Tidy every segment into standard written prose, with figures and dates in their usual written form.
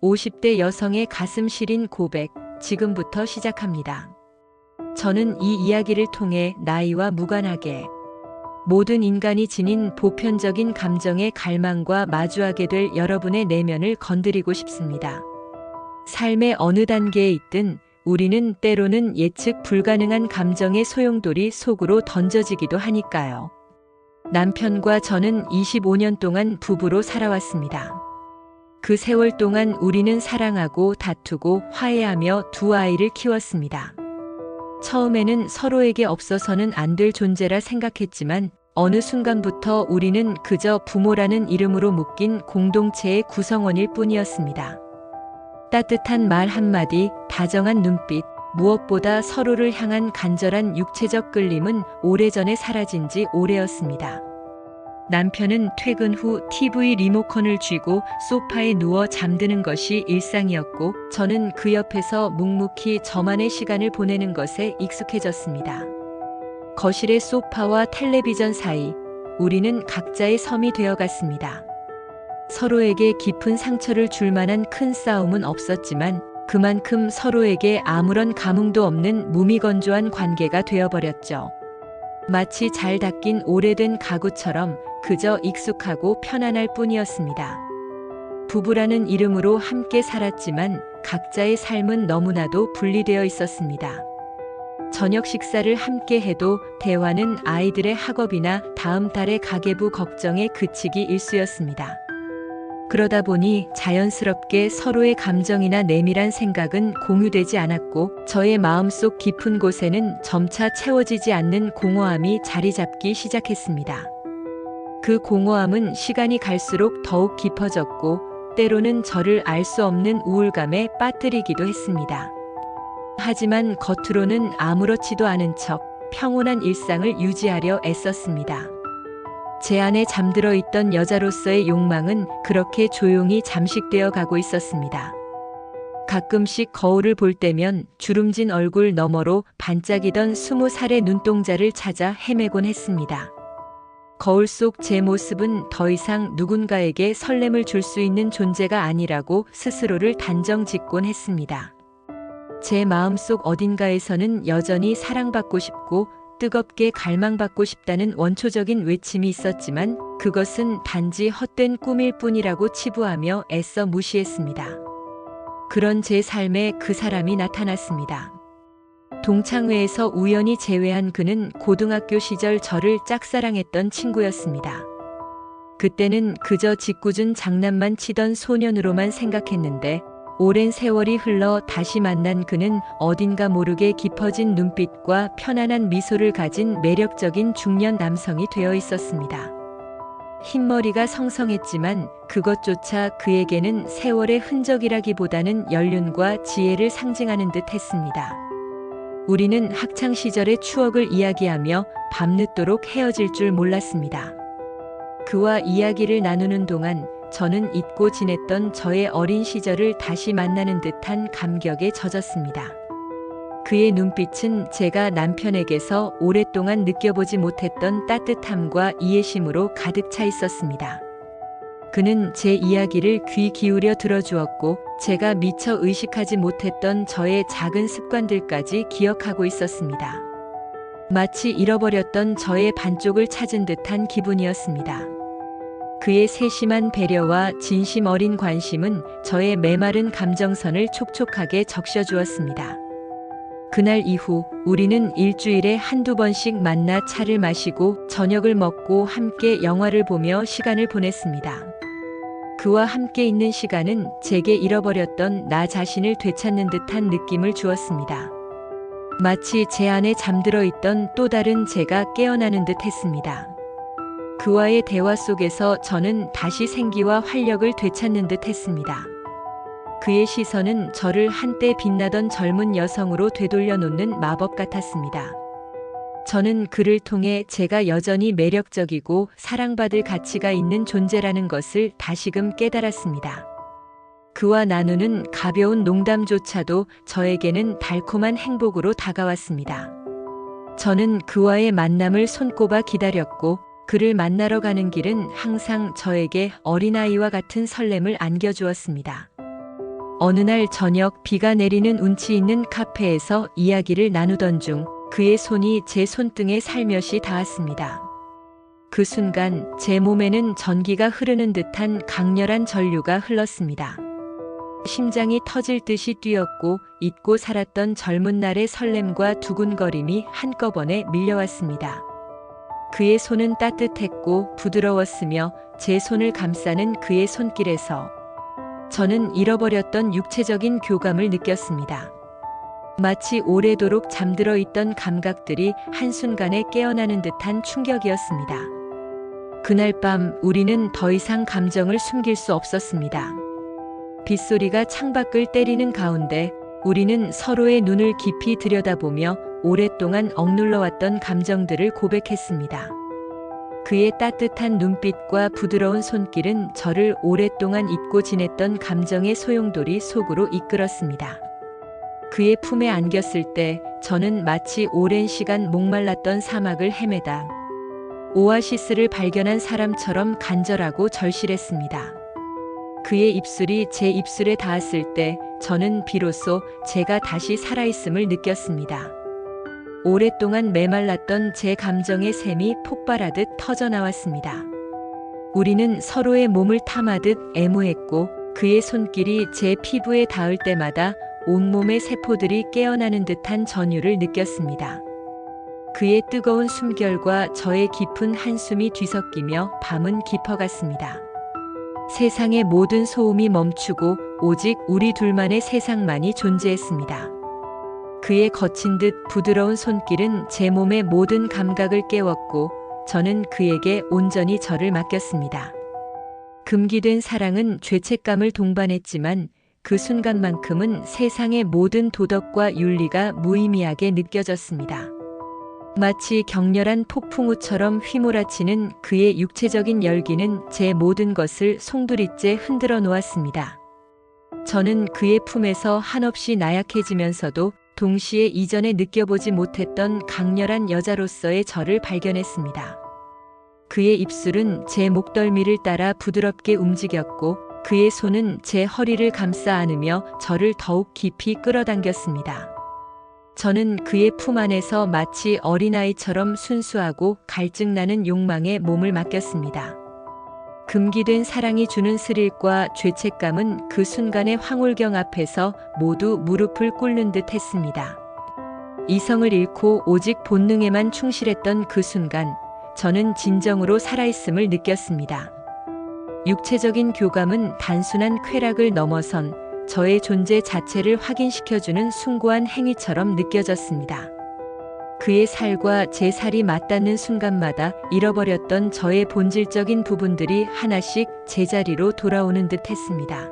50대 여성의 가슴 시린 고백, 지금부터 시작합니다. 저는 이 이야기를 통해 나이와 무관하게 모든 인간이 지닌 보편적인 감정의 갈망과 마주하게 될 여러분의 내면을 건드리고 싶습니다. 삶의 어느 단계에 있든 우리는 때로는 예측 불가능한 감정의 소용돌이 속으로 던져지기도 하니까요. 남편과 저는 25년 동안 부부로 살아왔습니다. 그 세월 동안 우리는 사랑하고 다투고 화해하며 두 아이를 키웠습니다. 처음에는 서로에게 없어서는 안 될 존재라 생각했지만 어느 순간부터 우리는 그저 부모라는 이름으로 묶인 공동체의 구성원일 뿐이었습니다. 따뜻한 말 한마디, 다정한 눈빛, 무엇보다 서로를 향한 간절한 육체적 끌림은 오래전에 사라진 지 오래였습니다. 남편은 퇴근 후 TV 리모컨을 쥐고 소파에 누워 잠드는 것이 일상이었고, 저는 그 옆에서 묵묵히 저만의 시간을 보내는 것에 익숙해졌습니다. 거실의 소파와 텔레비전 사이, 우리는 각자의 섬이 되어갔습니다. 서로에게 깊은 상처를 줄 만한 큰 싸움은 없었지만, 그만큼 서로에게 아무런 감흥도 없는 무미건조한 관계가 되어버렸죠. 마치 잘 닦인 오래된 가구처럼 그저 익숙하고 편안할 뿐이었습니다. 부부라는 이름으로 함께 살았지만 각자의 삶은 너무나도 분리되어 있었습니다. 저녁 식사를 함께 해도 대화는 아이들의 학업이나 다음 달의 가계부 걱정에 그치기 일쑤였습니다. 그러다 보니 자연스럽게 서로의 감정이나 내밀한 생각은 공유되지 않았고, 저의 마음속 깊은 곳에는 점차 채워지지 않는 공허함이 자리 잡기 시작했습니다. 그 공허함은 시간이 갈수록 더욱 깊어졌고, 때로는 저를 알 수 없는 우울감에 빠뜨리기도 했습니다. 하지만 겉으로는 아무렇지도 않은 척 평온한 일상을 유지하려 애썼습니다. 제 안에 잠들어 있던 여자로서의 욕망은 그렇게 조용히 잠식되어 가고 있었습니다. 가끔씩 거울을 볼 때면 주름진 얼굴 너머로 반짝이던 20살의 눈동자를 찾아 헤매곤 했습니다. 거울 속 제 모습은 더 이상 누군가에게 설렘을 줄 수 있는 존재가 아니라고 스스로를 단정 짓곤 했습니다. 제 마음속 어딘가에서는 여전히 사랑받고 싶고 뜨겁게 갈망받고 싶다는 원초적인 외침이 있었지만, 그것은 단지 헛된 꿈일 뿐이라고 치부하며 애써 무시했습니다. 그런 제 삶에 그 사람이 나타났습니다. 동창회에서 우연히 제외한 그는 고등학교 시절 저를 짝사랑했던 친구였습니다. 그때는 그저 짓궂은 장난만 치던 소년으로만 생각했는데, 오랜 세월이 흘러 다시 만난 그는 어딘가 모르게 깊어진 눈빛과 편안한 미소를 가진 매력적인 중년 남성이 되어 있었습니다. 흰머리가 성성했지만 그것조차 그에게는 세월의 흔적이라기보다는 연륜과 지혜를 상징하는 듯 했습니다. 우리는 학창 시절의 추억을 이야기하며 밤늦도록 헤어질 줄 몰랐습니다. 그와 이야기를 나누는 동안 저는 잊고 지냈던 저의 어린 시절을 다시 만나는 듯한 감격에 젖었습니다. 그의 눈빛은 제가 남편에게서 오랫동안 느껴보지 못했던 따뜻함과 이해심으로 가득 차 있었습니다. 그는 제 이야기를 귀 기울여 들어주었고, 제가 미처 의식하지 못했던 저의 작은 습관들까지 기억하고 있었습니다. 마치 잃어버렸던 저의 반쪽을 찾은 듯한 기분이었습니다. 그의 세심한 배려와 진심 어린 관심은 저의 메마른 감정선을 촉촉하게 적셔주었습니다. 그날 이후 우리는 일주일에 한두 번씩 만나 차를 마시고 저녁을 먹고 함께 영화를 보며 시간을 보냈습니다. 그와 함께 있는 시간은 제게 잃어버렸던 나 자신을 되찾는 듯한 느낌을 주었습니다. 마치 제 안에 잠들어 있던 또 다른 제가 깨어나는 듯 했습니다. 그와의 대화 속에서 저는 다시 생기와 활력을 되찾는 듯 했습니다. 그의 시선은 저를 한때 빛나던 젊은 여성으로 되돌려 놓는 마법 같았습니다. 저는 그를 통해 제가 여전히 매력적이고 사랑받을 가치가 있는 존재라는 것을 다시금 깨달았습니다. 그와 나누는 가벼운 농담조차도 저에게는 달콤한 행복으로 다가왔습니다. 저는 그와의 만남을 손꼽아 기다렸고, 그를 만나러 가는 길은 항상 저에게 어린아이와 같은 설렘을 안겨주었습니다. 어느 날 저녁 비가 내리는 운치 있는 카페에서 이야기를 나누던 중 그의 손이 제 손등에 살며시 닿았습니다. 그 순간 제 몸에는 전기가 흐르는 듯한 강렬한 전류가 흘렀습니다. 심장이 터질 듯이 뛰었고 잊고 살았던 젊은 날의 설렘과 두근거림이 한꺼번에 밀려왔습니다. 그의 손은 따뜻했고 부드러웠으며 제 손을 감싸는 그의 손길에서 저는 잃어버렸던 육체적인 교감을 느꼈습니다. 마치 오래도록 잠들어 있던 감각들이 한순간에 깨어나는 듯한 충격이었습니다. 그날 밤 우리는 더 이상 감정을 숨길 수 없었습니다. 빗소리가 창밖을 때리는 가운데 우리는 서로의 눈을 깊이 들여다보며 오랫동안 억눌러왔던 감정들을 고백했습니다. 그의 따뜻한 눈빛과 부드러운 손길은 저를 오랫동안 잊고 지냈던 감정의 소용돌이 속으로 이끌었습니다. 그의 품에 안겼을 때 저는 마치 오랜 시간 목말랐던 사막을 헤매다 오아시스를 발견한 사람처럼 간절하고 절실했습니다. 그의 입술이 제 입술에 닿았을 때 저는 비로소 제가 다시 살아있음을 느꼈습니다. 오랫동안 메말랐던 제 감정의 샘이 폭발하듯 터져나왔습니다. 우리는 서로의 몸을 탐하듯 애무했고 그의 손길이 제 피부에 닿을 때마다 온몸의 세포들이 깨어나는 듯한 전율을 느꼈습니다. 그의 뜨거운 숨결과 저의 깊은 한숨이 뒤섞이며 밤은 깊어갔습니다. 세상의 모든 소음이 멈추고 오직 우리 둘만의 세상만이 존재했습니다. 그의 거친 듯 부드러운 손길은 제 몸의 모든 감각을 깨웠고 저는 그에게 온전히 저를 맡겼습니다. 금기된 사랑은 죄책감을 동반했지만 그 순간만큼은 세상의 모든 도덕과 윤리가 무의미하게 느껴졌습니다. 마치 격렬한 폭풍우처럼 휘몰아치는 그의 육체적인 열기는 제 모든 것을 송두리째 흔들어 놓았습니다. 저는 그의 품에서 한없이 나약해지면서도 동시에 이전에 느껴보지 못했던 강렬한 여자로서의 저를 발견했습니다. 그의 입술은 제 목덜미를 따라 부드럽게 움직였고 그의 손은 제 허리를 감싸 안으며 저를 더욱 깊이 끌어당겼습니다. 저는 그의 품 안에서 마치 어린아이처럼 순수하고 갈증나는 욕망에 몸을 맡겼습니다. 금기된 사랑이 주는 스릴과 죄책감은 그 순간의 황홀경 앞에서 모두 무릎을 꿇는 듯 했습니다. 이성을 잃고 오직 본능에만 충실했던 그 순간, 저는 진정으로 살아있음을 느꼈습니다. 육체적인 교감은 단순한 쾌락을 넘어선 저의 존재 자체를 확인시켜주는 숭고한 행위처럼 느껴졌습니다. 그의 살과 제 살이 맞닿는 순간마다 잃어버렸던 저의 본질적인 부분들이 하나씩 제자리로 돌아오는 듯 했습니다.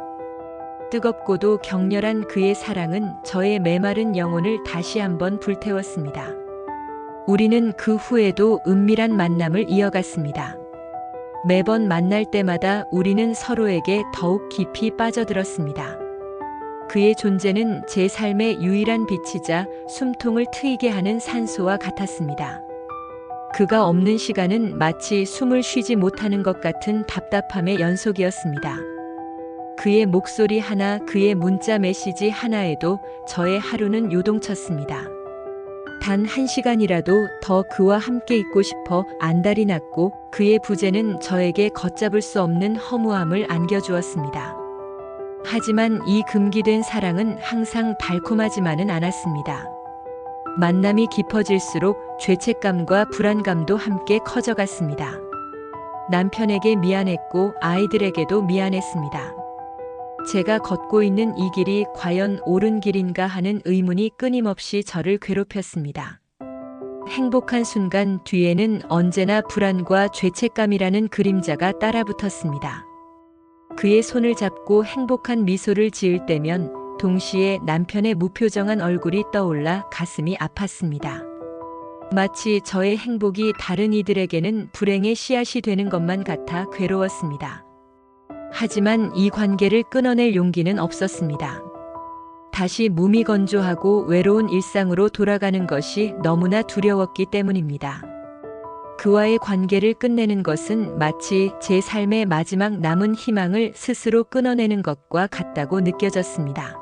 뜨겁고도 격렬한 그의 사랑은 저의 메마른 영혼을 다시 한번 불태웠습니다. 우리는 그 후에도 은밀한 만남을 이어갔습니다. 매번 만날 때마다 우리는 서로에게 더욱 깊이 빠져들었습니다. 그의 존재는 제 삶의 유일한 빛이자 숨통을 트이게 하는 산소와 같았습니다. 그가 없는 시간은 마치 숨을 쉬지 못하는 것 같은 답답함의 연속이었습니다. 그의 목소리 하나, 그의 문자 메시지 하나에도 저의 하루는 요동쳤습니다. 단 1시간이라도 더 그와 함께 있고 싶어 안달이 났고 그의 부재는 저에게 걷잡을 수 없는 허무함을 안겨주었습니다. 하지만 이 금기된 사랑은 항상 달콤하지만은 않았습니다. 만남이 깊어질수록 죄책감과 불안감도 함께 커져갔습니다. 남편에게 미안했고 아이들에게도 미안했습니다. 제가 걷고 있는 이 길이 과연 옳은 길인가 하는 의문이 끊임없이 저를 괴롭혔습니다. 행복한 순간 뒤에는 언제나 불안과 죄책감이라는 그림자가 따라붙었습니다. 그의 손을 잡고 행복한 미소를 지을 때면 동시에 남편의 무표정한 얼굴이 떠올라 가슴이 아팠습니다. 마치 저의 행복이 다른 이들에게는 불행의 씨앗이 되는 것만 같아 괴로웠습니다. 하지만 이 관계를 끊어낼 용기는 없었습니다. 다시 무미건조하고 외로운 일상으로 돌아가는 것이 너무나 두려웠기 때문입니다. 그와의 관계를 끝내는 것은 마치 제 삶의 마지막 남은 희망을 스스로 끊어내는 것과 같다고 느껴졌습니다.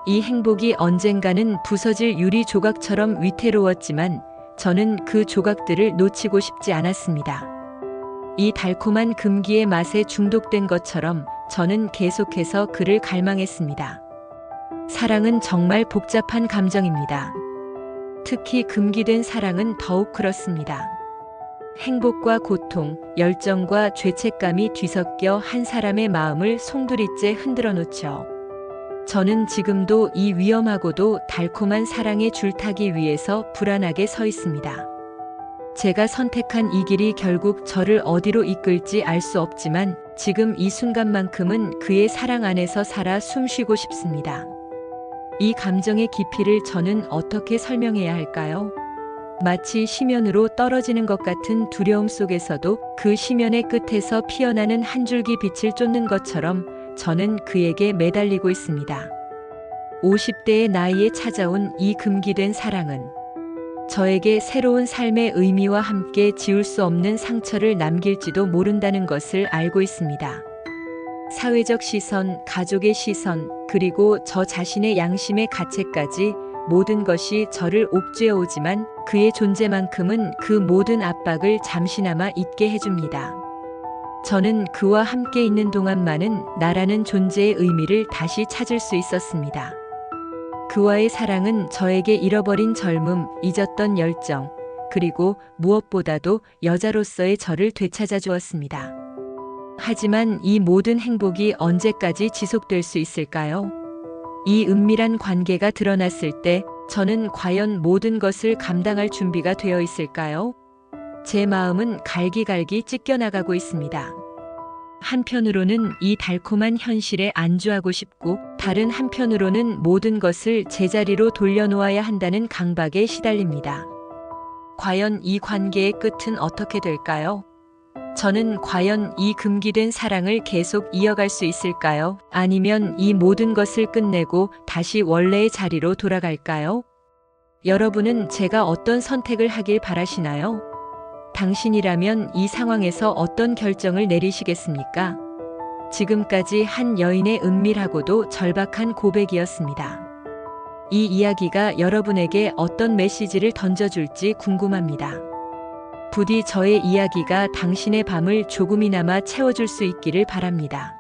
이 행복이 언젠가는 부서질 유리 조각처럼 위태로웠지만 저는 그 조각들을 놓치고 싶지 않았습니다. 이 달콤한 금기의 맛에 중독된 것처럼 저는 계속해서 그를 갈망했습니다. 사랑은 정말 복잡한 감정입니다. 특히 금기된 사랑은 더욱 그렇습니다. 행복과 고통, 열정과 죄책감이 뒤섞여 한 사람의 마음을 송두리째 흔들어 놓죠. 저는 지금도 이 위험하고도 달콤한 사랑의 줄타기 위에서 불안하게 서 있습니다. 제가 선택한 이 길이 결국 저를 어디로 이끌지 알 수 없지만 지금 이 순간만큼은 그의 사랑 안에서 살아 숨쉬고 싶습니다. 이 감정의 깊이를 저는 어떻게 설명해야 할까요? 마치 심연으로 떨어지는 것 같은 두려움 속에서도 그 심연의 끝에서 피어나는 한 줄기 빛을 쫓는 것처럼 저는 그에게 매달리고 있습니다. 50대의 나이에 찾아온 이 금기된 사랑은 저에게 새로운 삶의 의미와 함께 지울 수 없는 상처를 남길지도 모른다는 것을 알고 있습니다. 사회적 시선, 가족의 시선, 그리고 저 자신의 양심의 가책까지 모든 것이 저를 옥죄어 오지만 그의 존재만큼은 그 모든 압박을 잠시나마 잊게 해줍니다. 저는 그와 함께 있는 동안만은 나라는 존재의 의미를 다시 찾을 수 있었습니다. 그와의 사랑은 저에게 잃어버린 젊음, 잊었던 열정, 그리고 무엇보다도 여자로서의 저를 되찾아 주었습니다. 하지만 이 모든 행복이 언제까지 지속될 수 있을까요? 이 은밀한 관계가 드러났을 때 저는 과연 모든 것을 감당할 준비가 되어 있을까요? 제 마음은 갈기갈기 찢겨나가고 있습니다. 한편으로는 이 달콤한 현실에 안주하고 싶고 다른 한편으로는 모든 것을 제자리로 돌려놓아야 한다는 강박에 시달립니다. 과연 이 관계의 끝은 어떻게 될까요? 저는 과연 이 금기된 사랑을 계속 이어갈 수 있을까요? 아니면 이 모든 것을 끝내고 다시 원래의 자리로 돌아갈까요? 여러분은 제가 어떤 선택을 하길 바라시나요? 당신이라면 이 상황에서 어떤 결정을 내리시겠습니까? 지금까지 한 여인의 은밀하고도 절박한 고백이었습니다. 이 이야기가 여러분에게 어떤 메시지를 던져줄지 궁금합니다. 부디 저의 이야기가 당신의 밤을 조금이나마 채워줄 수 있기를 바랍니다.